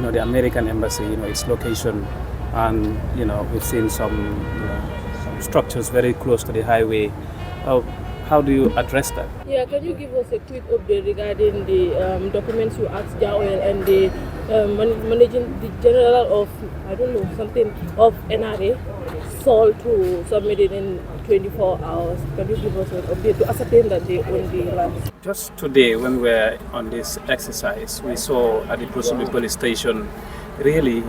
the American embassy, its location, and we've seen some structures very close to the highway. How do you address that? Yeah, can you give us a quick update regarding the documents you asked Jaoel and the managing the general of, I don't know, something of NRA sold to submit it in 24 hours? Can you give us an update to ascertain that they own the land? Just today, when we were on this exercise, we saw at the Brusubi police station, really,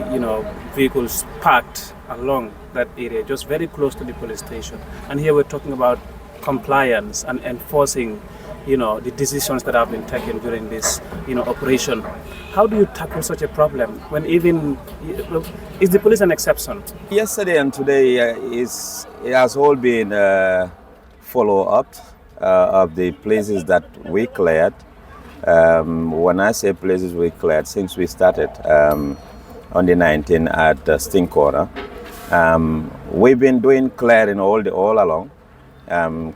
vehicles parked along that area, just very close to the police station. And here we're talking about compliance and enforcing, the decisions that have been taken during this, operation. How do you tackle such a problem when even, is the police an exception? Yesterday and today it has all been follow-up of the places that we cleared. When I say places we cleared, since we started on the 19th at Stinkora, we've been doing clearing all along.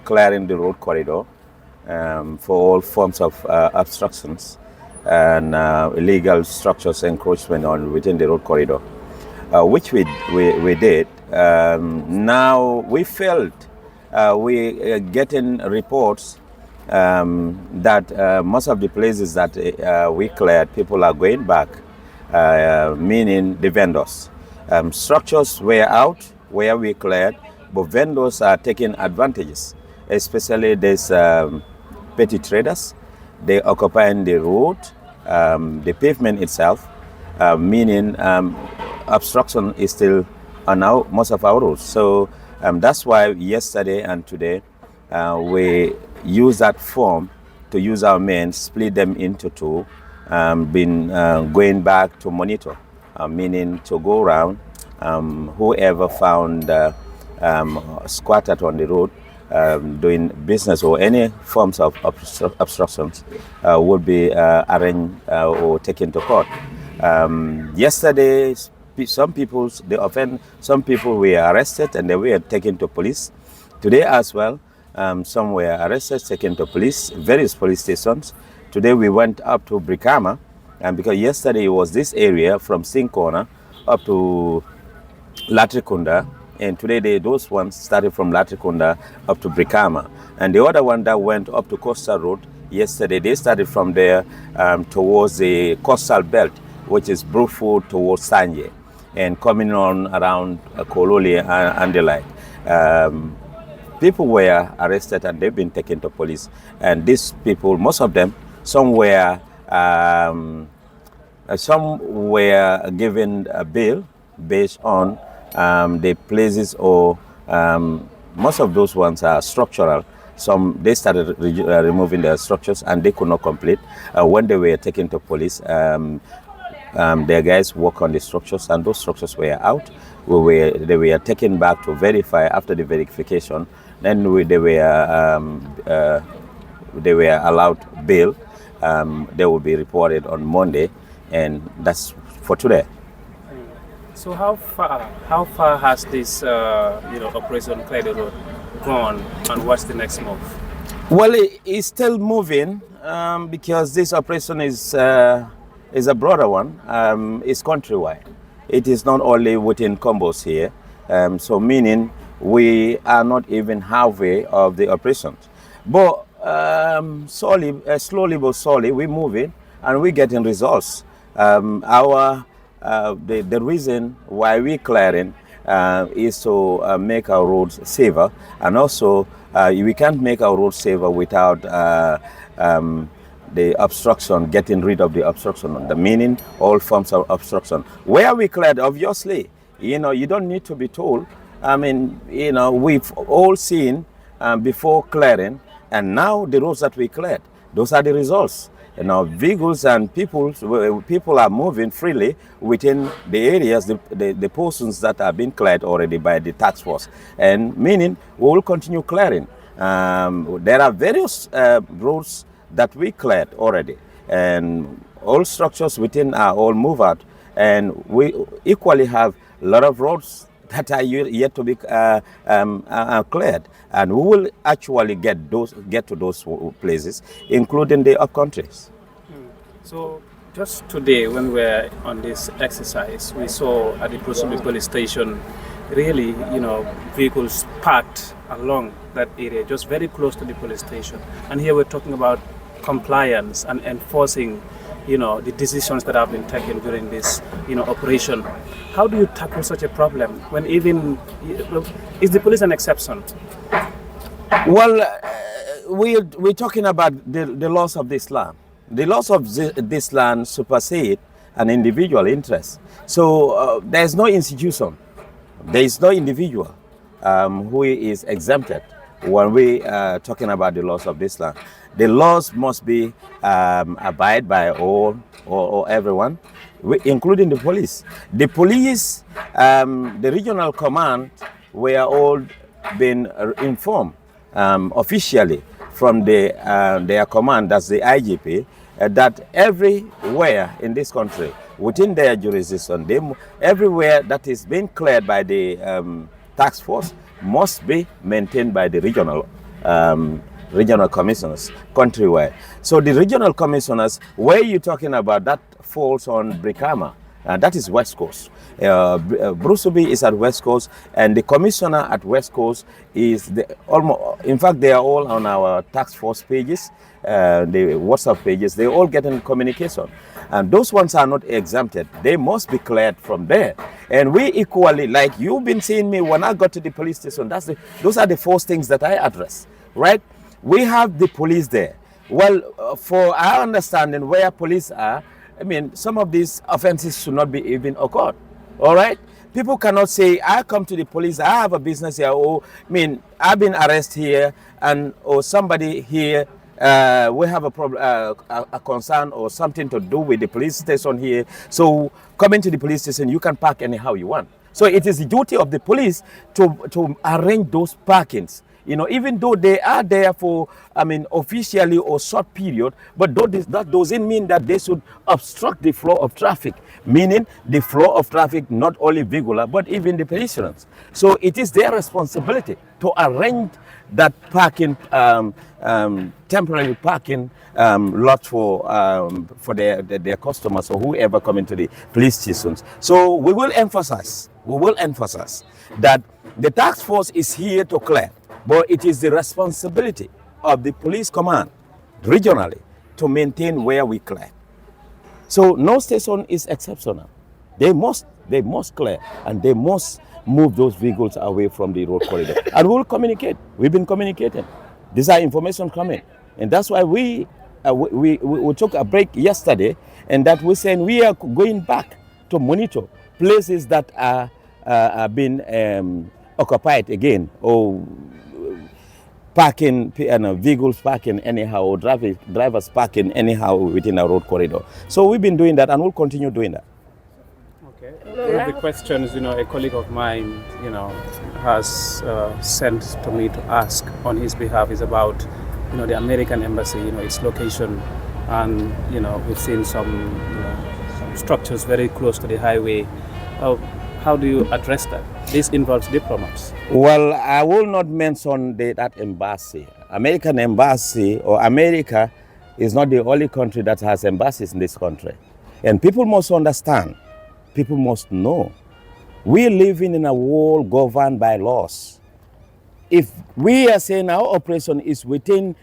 Clearing the road corridor for all forms of obstructions and illegal structures encroachment within the road corridor, which we did. Now we felt we getting reports that most of the places that we cleared, people are going back, meaning the vendors. Structures were out where we cleared, but vendors are taking advantages, especially these petty traders. They occupying the road, the pavement itself, meaning obstruction is still on most of our roads. So that's why yesterday and today we use that form to use our men, split them into two, been going back to monitor, meaning to go around, whoever found squatted on the road doing business or any forms of obstructions would be arraigned or taken to court. Yesterday, some people were arrested and they were taken to police. Today as well, some were arrested, taken to police, various police stations. Today we went up to Brikama, and because yesterday it was this area from Sinkona up to Latrikunda. And today those ones started from Latrikunda up to Brikama. And the other one that went up to Coastal Road, yesterday they started from there towards the coastal belt, which is Bruford towards Sanje, and coming on around Kololi and the like. People were arrested and they've been taken to police. And these people, most of them, some were given a bail based on the places, or most of those ones are structural. Some they started removing their structures and they could not complete. When they were taken to police, their guys work on the structures, and those structures were out. They were taken back to verify. After the verification, then they were allowed bail. They will be reported on Monday, and that's for today. So how far has this Operation Clear the Road gone, and what's the next move? Well, it's still moving because this operation is a broader one. It's countrywide. It is not only within combos here. So meaning we are not even halfway of the operations. But slowly but surely we're moving and we're getting results. The reason why we're clearing is to make our roads safer, and also we can't make our roads safer without the obstruction, getting rid of the obstruction, the meaning all forms of obstruction. Where we cleared, obviously, you don't need to be told. I mean, we've all seen before clearing, and now the roads that we cleared, those are the results. Vehicles and people are moving freely within the areas, the portions that have been cleared already by the task force, and meaning we will continue clearing. There are various roads that we cleared already, and all structures within are all moved out, and we equally have a lot of roads that are yet to be cleared, and we will actually get to those places, including the up countries. So Just today, when we were on this exercise, we saw at the Brusumi police station, really, vehicles parked along that area, just very close to the police station. And here we're talking about compliance and enforcing, the decisions that have been taken during this, operation. How do you tackle such a problem when even is the police an exception? Well, we're talking about the laws of this land. The laws of this land supersede an individual interest. So there's no institution, there is no individual who is exempted when we are talking about the laws of this land. The laws must be abide by all or everyone, including the police. The police, the regional command, were all been informed officially from their command, that's the IGP, that everywhere in this country, within their jurisdiction, everywhere that is being cleared by the task force must be maintained by the regional commissioners countrywide. So the regional commissioners, where you're talking about, that falls on Brikama. That is West Coast. Brusubi is at West Coast, and the commissioner at West Coast is in fact, they are all on our task force pages, the WhatsApp pages. They all get in communication, and those ones are not exempted. They must be cleared from there. And we equally, like you've been seeing me when I got to the police station. Those are the first things that I address, right? We have the police there. Well, for our understanding, where police are, I mean, some of these offenses should not be even occurred. All right? People cannot say, I come to the police, I have a business here, or I've been arrested here, or somebody here, we have a problem, a concern or something to do with the police station here. So coming to the police station, you can park anyhow you want. So it is the duty of the police to arrange those parkings. Even though they are there for, officially or short period, but that doesn't mean that they should obstruct the flow of traffic, meaning the flow of traffic, not only vehicular, but even the pedestrians. So it is their responsibility to arrange that parking, temporary parking lot for their customers or whoever coming to the police stations. So we will emphasize that the task force is here to clear. But it is the responsibility of the police command regionally to maintain where we clear. So no station is exceptional. They must clear, and they must move those vehicles away from the road corridor. And we'll communicate. We've been communicating. These are information coming. And that's why we took a break yesterday, and that we're saying we are going back to monitor places that are being occupied again, or parking, vehicles parking anyhow, or drivers parking anyhow within a road corridor. So we've been doing that, and we'll continue doing that. Okay. One of the questions, a colleague of mine, has sent to me to ask on his behalf is about, the American embassy, its location, and we've seen some structures very close to the highway. How do you address that? This involves diplomats. Well, I will not mention that embassy. American embassy, or America, is not the only country that has embassies in this country. And people must understand, people must know, we are living in a world governed by laws. If we are saying our operation is within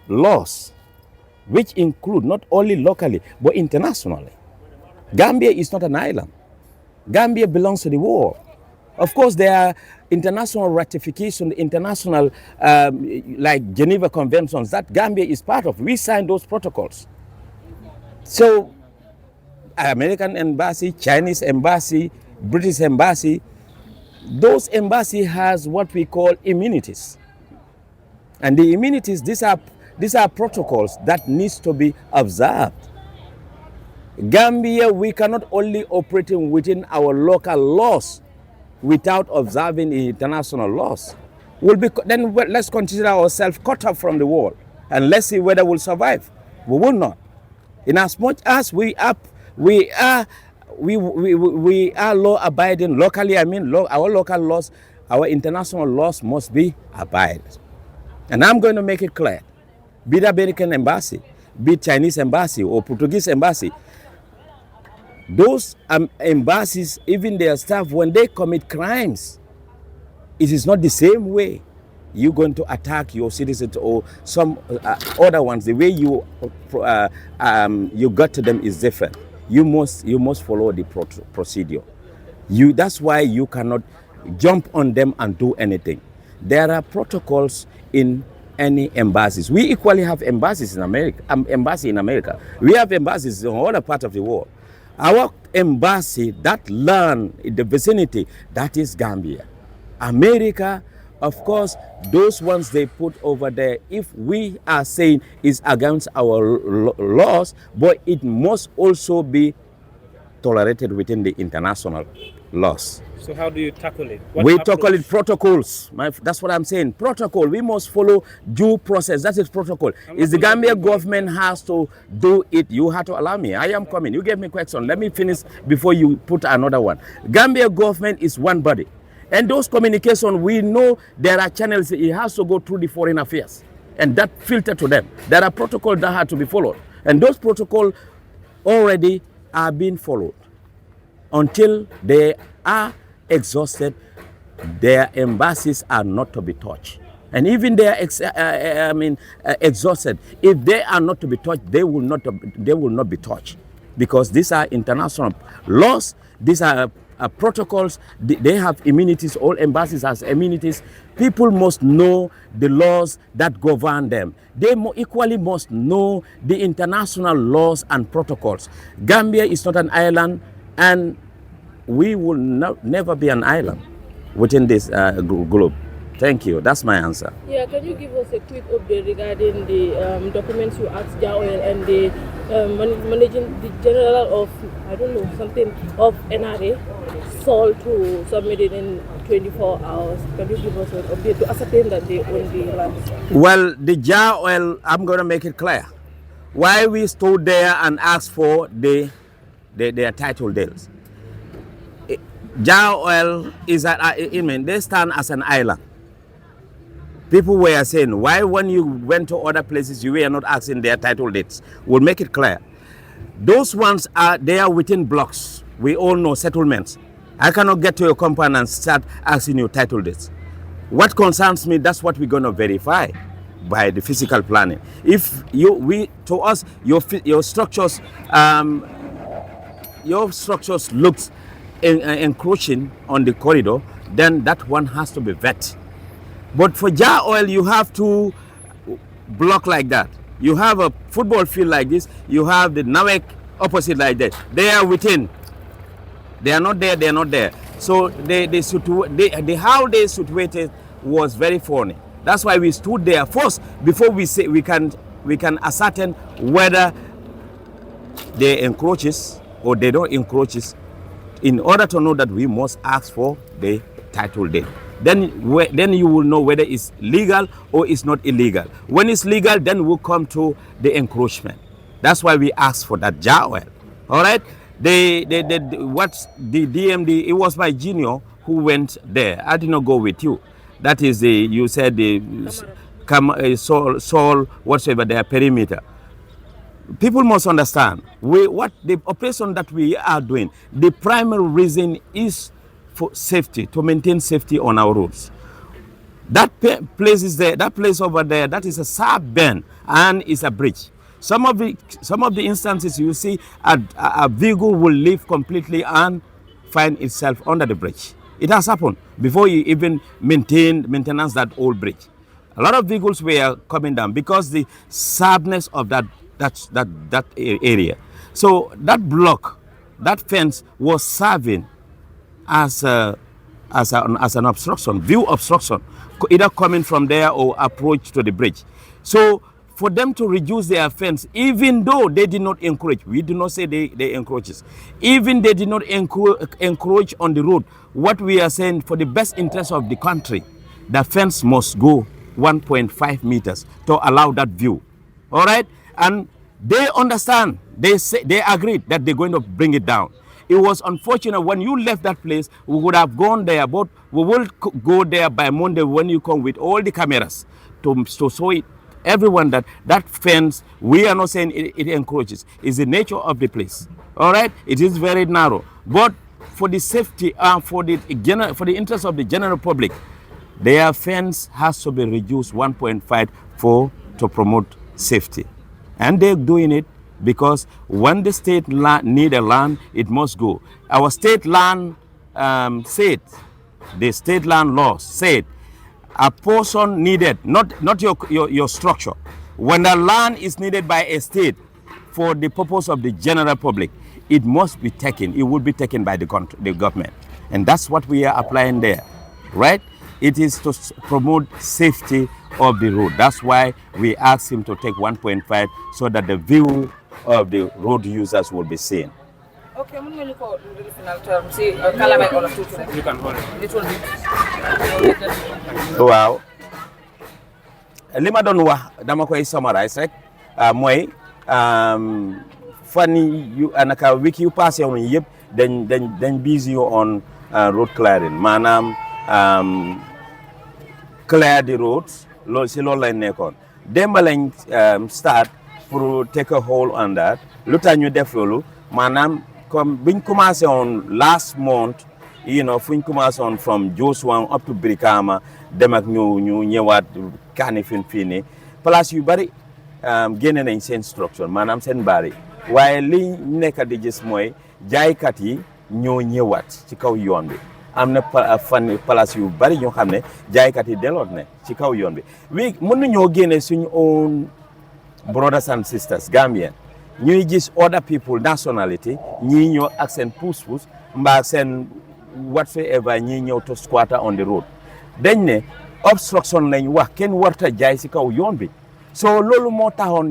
laws, which include not only locally, but internationally. Gambia is not an island. Gambia belongs to the world. Of course, there are international ratification, international, like Geneva Conventions that Gambia is part of. We signed those protocols. So, American embassy, Chinese embassy, British embassy, those embassy has what we call immunities. And the immunities, these are protocols that needs to be observed. Gambia, we cannot only operate within our local laws without observing international laws. Then let's consider ourselves cut off from the world, and let's see whether we'll survive. We will not. In as much as we are law abiding locally, our local laws, our international laws must be abided. And I'm going to make it clear, be the American embassy, be it Chinese embassy or Portuguese embassy, Those embassies, even their staff, when they commit crimes, it is not the same way you're going to attack your citizens or some other ones. The way you got to them is different. You must follow the procedure. That's why you cannot jump on them and do anything. There are protocols in any embassies. We equally have embassies in America. Embassy in America. We have embassies in other parts of the world. Our embassy that land in the vicinity, that is Gambia. America, of course, those ones they put over there, if we are saying is against our laws, but it must also be tolerated within the international laws. So how do you tackle it? We tackle it protocols. That's what I'm saying. Protocol. We must follow due process. That is protocol. Is the Gambia government has to do it. You have to allow me. I am coming. You gave me question. Let me finish before you put another one. Gambia government is one body. And those communication, we know there are channels. It has to go through the foreign affairs. And that filter to them. There are protocols that have to be followed. And those protocols already are being followed. Until they are exhausted, their embassies are not to be touched. And even they are exhausted, if they are not to be touched, they will not be touched, because these are international laws. These are protocols. They have immunities. All embassies have immunities. People must know the laws that govern them. They equally must know the international laws and protocols. Gambia is not an island, and we will never be an island within this globe. Thank you. That's my answer. Yeah, can you give us a quick update regarding the documents you asked Jaoel and the managing the general of, I don't know, something of NRA sold to submit it in 24 hours? Can you give us an update to ascertain that they own the lands? Well, the Jaoel, I'm going to make it clear. Why we stood there and asked for their title deeds. Jaoel is they stand as an island. People were saying, why when you went to other places you were not asking their title deeds? We'll make it clear. Those ones they are within blocks. We all know settlements. I cannot get to your compound and start asking you title deeds. What concerns me, that's what we're going to verify by the physical planning. If your structures looks encroaching on the corridor, then that one has to be vetted. But for Jaoel, you have to block like that. You have a football field like this. You have the Nawek opposite like that. They are within. They are not there. They are not there. So how they situated was very funny. That's why we stood there first before we say we can ascertain whether they encroaches or they don't encroaches. In order to know that, we must ask for the title deed. Then you will know whether it's legal or it's not illegal. When it's legal, then we'll come to the encroachment. That's why we ask for that Jaoel. All right? The DMD, it was my junior who went there. I did not go with you. That is you said the Saul, whatsoever, their perimeter. People must understand, what the operation that we are doing, the primary reason is for safety, to maintain safety on our roads. That place is there, that place over there, that is a sharp bend and is a bridge. Some of the instances you see a vehicle will leave completely and find itself under the bridge. It has happened before you even maintenance that old bridge. A lot of vehicles were coming down because the sharpness of that area. So that block, that fence was serving as an obstruction, view obstruction, either coming from there or approach to the bridge. So for them to reduce their fence, even though they did not encroach, we do not say they encroaches, even they did not encroach on the road, what we are saying, for the best interest of the country, the fence must go 1.5 meters to allow that view. All right? And they understand, they agreed that they're going to bring it down. It was unfortunate when you left that place, we would have gone there, but we will go there by Monday when you come with all the cameras to show it everyone that fence, we are not saying it encroaches. It's the nature of the place. All right, it is very narrow, but for the safety, for the interest of the general public, their fence has to be reduced 1.5 to promote safety, and they're doing it because when the state need a land, it must go. Our state land said, the state land law said, a portion needed, not your structure. When the land is needed by a state for the purpose of the general public, it must be taken. It will be taken by the government. And that's what we are applying there, right? It is to promote safety of the road. That's why we asked him to take 1.5 so that the view of the road users will be seen. Okay, I'm going to go to the final term. See, Kalamai or two. You can hold it. It will be. Wow. Lima doon wax dama koy summarize rek mooy fan yu naka week yu passé woon yëpp dañ busy on road clearing maanaam clear the roads loolu si loolu lay nekkoon démb lañ start pour take a hold on that lu tax ñu def loolu maanaam comme biñ commencé on last month fuñ commencé on from Josuan up to Brikama dem ak ñu ñëwaat Kanifing fii nii place yu bari génne nañ seen structure maanaam seen bari waaye li nekk di gis mooy jaaykat yi ñoo ñëwaat ci kaw yoon bi am na place yu bari ñoo xam ne jaaykat yi deloot ne ci kaw yoon bi mën nañoo génne suñu own brothers and sisters Gambian ñuy gis other people nationality ñii ñëw ak seen pousse-pousse mbaa seen whatsoever ñii ñëw to squatter on the road dañ ne obstruction lañ wax kenn warta jaay ci kaw yoon bi so loolu moo taxoon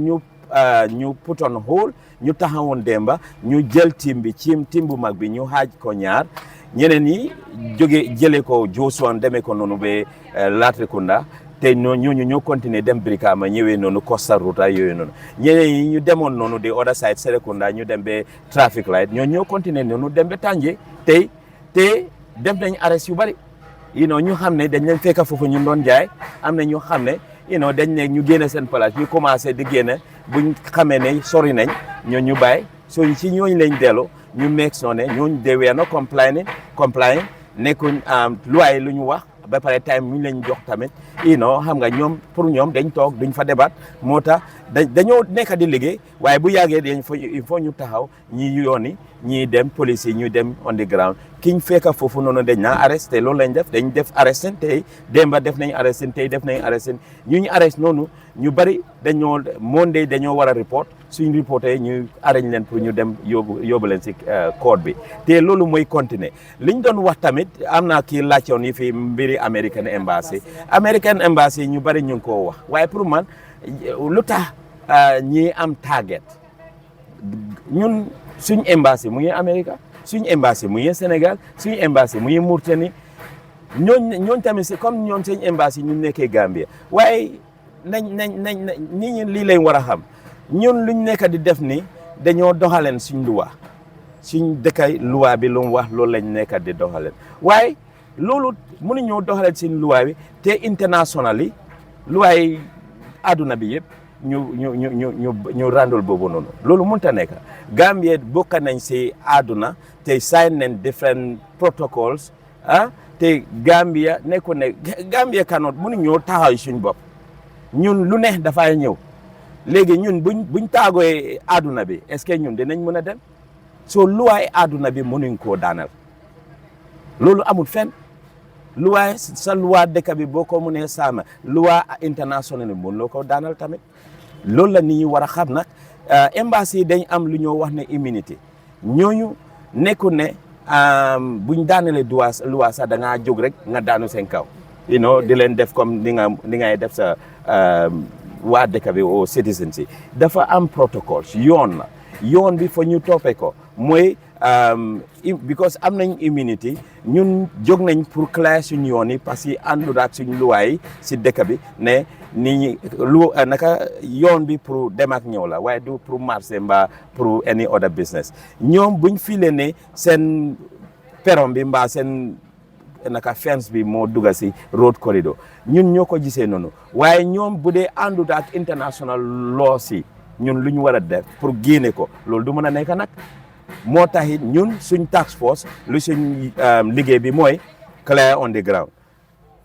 ñu put on hold ñu taxawoon demba ñu jël tim bu mag bi ñu xaaj ko ñaar ñeneen ñi jëlee ko Josuan demee ko noonu ba Latrikunda te ñoo continuer dem Brikama ñëwee noonu Costa Ruta yooyu noonu ñeneen ñi ñu demoon noonu the other side Serekunda ñu dem ba traffic light ñoo continuer noonu dem ba Tanje te dem nañ arrest yu bari ñu xam ne dañ leen fekk foofu ñu doon jaay am na ñu xam ne dañ ne ñu génne seen place ñu commencé di génne buñ xamee ne sori nañ ñu bàyyi so ci ñooñu lañ dellu ñu meeg soo ne ñooñu de wee na compliant nekkuñ loi lu ñu wax ba pare time ñu lañ jox tamit xam nga ñoom pour ñoom dañ toog duñ fa débat moo tax dañoo nekk di liggéey waaye bu yàggee il faut ñu taxaw ñi yooni ñi dem police yi ñu dem on the ground kiñ fekk foofu noonu dañ naa arresté loolu lañ dañ def arresté tey démba def nañ arresté tey def nañ arresté ñu arresté noonu ñu bari Monday dañoo war a report suñ reporté ñu arrêté leen pour ñu dem yóbbu leen si code bi te loolu mooy continuer liñ doon wax tamit am naa kii laajtoon yi fi mbiri American Embassy ñu bari ñu ngi koo wax waaye pour man lu tax ñi am target ñun suñ embassy mu ngi Amérique suñ embassy mu ngi Sénégal suñ embassy mu ngi Mauritanie ñooñ tamit si comme ñoom seen embassy ñu nekkee Gambia waaye nañ nit ñi lii lañ war a xam ñun luñ nekk di def ni dañoo doxaleen suñ luwa suñ dëkkay luwa bi lu mu wax loolu lañ nekk di doxaleen waaye loolu mënuñoo doxaleen suñ luwa bi te international yi luwa yi àdduna bi yëpp ñu randol boobu noonu loolu mënut a nekk Gambia bokk nañ si àdduna te sign nañ different protocols te Gambia nekku ne Gambia kanoot mënuñoo taxaw suñ bopp ñun lu ne dafay ñëw léegi ñun buñ taagoy àdduna bi est-ce que ñun dinañ mën a dem soo luwaay àdduna bi mënuñ koo daanal loolu amul fenn luwaay sa luwaa dëkk bi boo ko mënee saama luwaa international bi mën loo ko daanal tamit loolu la nit ñi war a xam nag embassy yi dañ am lu ñoo wax ne immunité ñooñu nekku ne buñ daanalee luwaa sax da ngaa jóg rek nga daanu seen kaw di leen def comme ni ngay def sa waa dëkk bi au citizen si dafa am protocole yoon bi fa ñu toppee ko mooy because am nañ immunity ñun jóg nañ pour clair suñ yoon yi parce que àndul ak suñ luwaay si dëkk bi ne nit ñi naka yoon bi pour dem ak ñëw la waaye du pour marché mbaa pour any other business ñoom buñ filee ne seen peron bi mbaa seen naka fence bi moo dugga si road corridor ñun ñoo ko gisee noonu waaye ñoom bu dee àndut ak international law si ñun lu ñu war a def pour génne ko loolu du mën a nekk nag moo taxit ñun suñ task force lu suñ liggéey bi mooy clear on the ground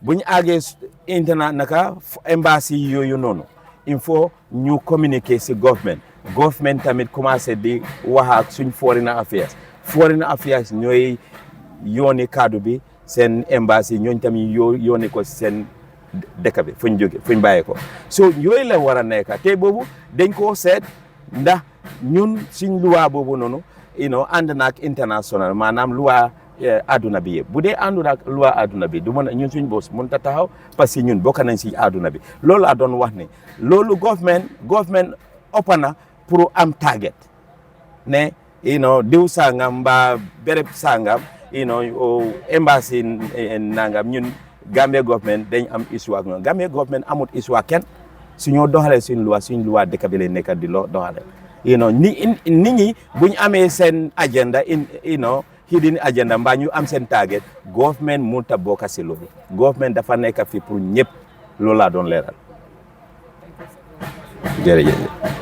bu ñu àggee naka embassy yooyu noonu il faut ñu communiquer si government tamit commencé di wax ak suñ foreign affairs ñooy yooni kaddu bi seen embassy ñooñ tamit yooni ko seen dëkk bi fuñ jóge fuñ bàyyee ko so yooyu la war a nekk te boobu dañ koo seet ndax ñun suñ luwaa boobu noonu ànd naak international maanaam luwaa àdduna bi yëpp bu dee àndu naak luwaa àdduna bi du mën a ñun suñ bos mën ta taxaw parce que ñun bokk nañ si àdduna bi loolu laa doon wax ne loolu government ëpp na pour am target ne diw sangam mbaa béréb sangam embassy nangam ñun Gambia government dañ am issue ak ñoom Gambia government amut issue ak kenn suñoo doxalee suñ loi dëkk bi lay nekk di doxale nit ñi buñ amee seen agenda hidden agenda mbaa ñu am seen target government mënut a bokk si loolu government dafa nekk fi pour ñëpp loolu laa doon leeral jërëjëf